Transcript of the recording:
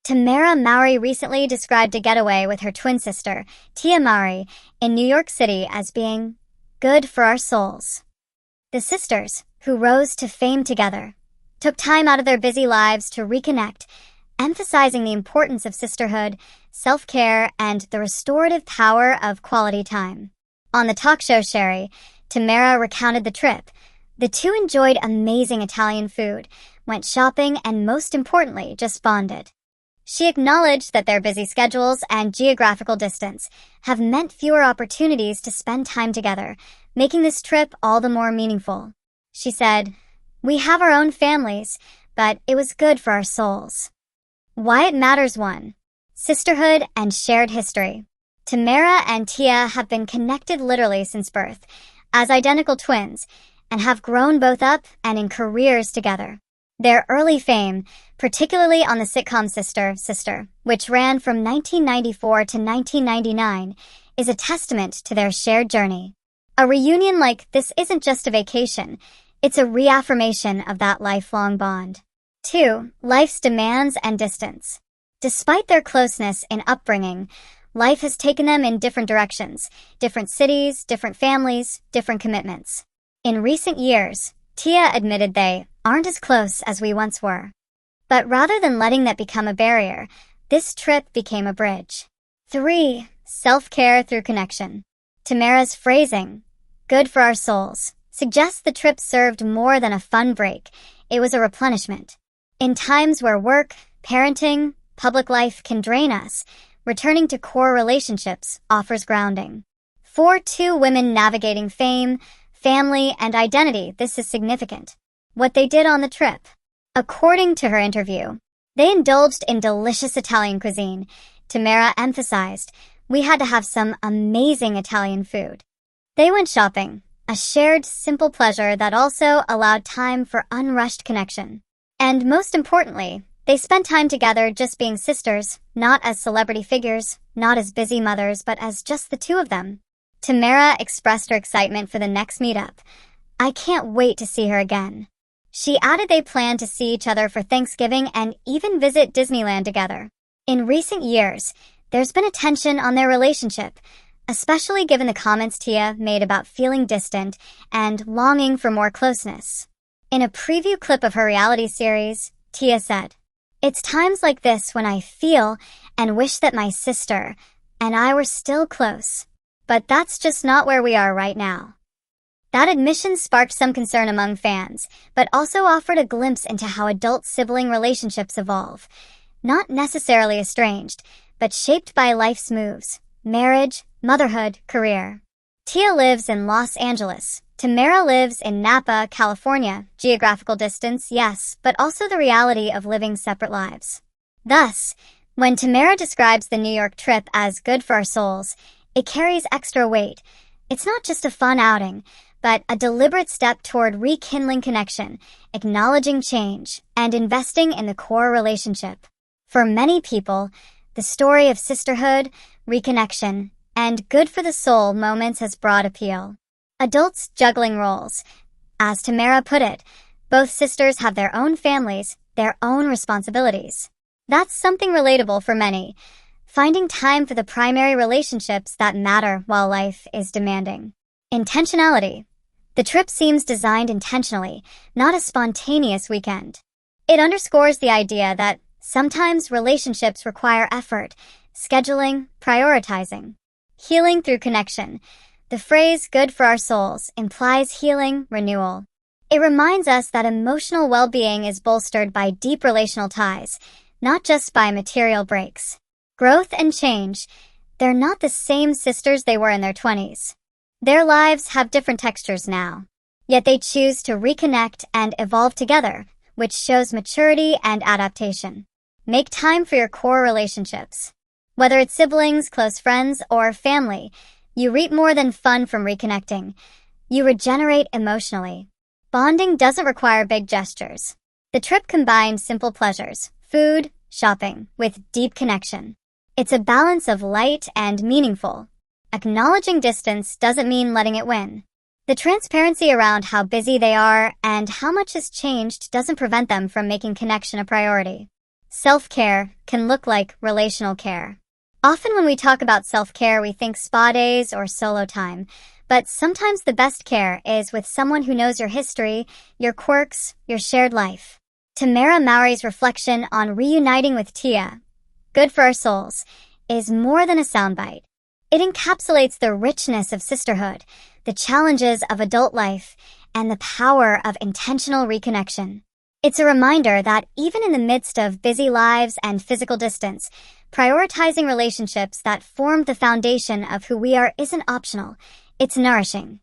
Tamera Mowry recently described a getaway with her twin sister, Tia Mowry, in New York City as being good for our souls. The sisters, who rose to fame together, took time out of their busy lives to reconnect, emphasizing the importance of sisterhood, self-care, and the restorative power of quality time. On the talk show Sherri, Tamera recounted the trip. The two enjoyed amazing Italian food, went shopping, and most importantly, just bonded. She acknowledged that their busy schedules and geographical distance have meant fewer opportunities to spend time together, making this trip all the more meaningful. She said, "We have our own families, but it was good for our souls." Why it matters 1. Sisterhood and shared history. Tamera and Tia have been connected literally since birth, as identical twins, and have grown both up and in careers together. Their early fame, particularly on the sitcom Sister, which ran from 1994 to 1999, is a testament to their shared journey. A reunion like this isn't just a vacation, it's a reaffirmation of that lifelong bond. 2. Life's demands and distance. Despite their closeness in upbringing, life has taken them in different directions, different cities, different families, different commitments. In recent years, Tia admitted they aren't as close as we once were. But rather than letting that become a barrier, this trip became a bridge. 3. Self-care through connection. Tamera's phrasing, "good for our souls," suggests the trip served more than a fun break. It was a replenishment. In times where work, parenting, public life can drain us, returning to core relationships offers grounding. For 2 women navigating fame, family, and identity, this is significant. What they did on the trip. According to her interview, they indulged in delicious Italian cuisine. Tamera emphasized, "We had to have some amazing Italian food." They went shopping, a shared, simple pleasure that also allowed time for unrushed connection. And most importantly, they spent time together just being sisters, not as celebrity figures, not as busy mothers, but as just the two of them. Tamera expressed her excitement for the next meetup. "I can't wait to see her again." She added they plan to see each other for Thanksgiving and even visit Disneyland together. In recent years, there's been a tension on their relationship, especially given the comments Tia made about feeling distant and longing for more closeness. In a preview clip of her reality series, Tia said, "It's times like this when I feel and wish that my sister and I were still close. But that's just not where we are right now." That admission sparked some concern among fans, but also offered a glimpse into how adult sibling relationships evolve. Not necessarily estranged, but shaped by life's moves, marriage, motherhood, career. Tia lives in Los Angeles. Tamera lives in Napa, California. Geographical distance, yes, but also the reality of living separate lives. Thus, when Tamera describes the New York trip as good for our souls, it carries extra weight. It's not just a fun outing, but a deliberate step toward rekindling connection, acknowledging change, and investing in the core relationship. For many people, the story of sisterhood, reconnection, and good for the soul moments has broad appeal. Adults juggling roles. As Tamera put it, both sisters have their own families, their own responsibilities. That's something relatable for many, finding time for the primary relationships that matter while life is demanding. Intentionality. The trip seems designed intentionally, not a spontaneous weekend. It underscores the idea that sometimes relationships require effort, scheduling, prioritizing. Healing through connection. The phrase "good for our souls" implies healing, renewal. It reminds us that emotional well-being is bolstered by deep relational ties, not just by material breaks. Growth and change. They're not the same sisters they were in their 20s. Their lives have different textures now, yet they choose to reconnect and evolve together, which shows maturity and adaptation. Make time for your core relationships. Whether it's siblings, close friends, or family, you reap more than fun from reconnecting. You regenerate emotionally. Bonding doesn't require big gestures. The trip combined simple pleasures, food, shopping, with deep connection. It's a balance of light and meaningful. Acknowledging distance doesn't mean letting it win. The transparency around how busy they are and how much has changed doesn't prevent them from making connection a priority. self-care can look like relational care. Often when we talk about self-care, we think spa days or solo time, but sometimes the best care is with someone who knows your history, your quirks, your shared life. Tamera Mowry's reflection on reuniting with Tia, good for our souls, is more than a soundbite. It encapsulates the richness of sisterhood, the challenges of adult life, and the power of intentional reconnection. It's a reminder that even in the midst of busy lives and physical distance, prioritizing relationships that formed the foundation of who we are isn't optional, it's nourishing.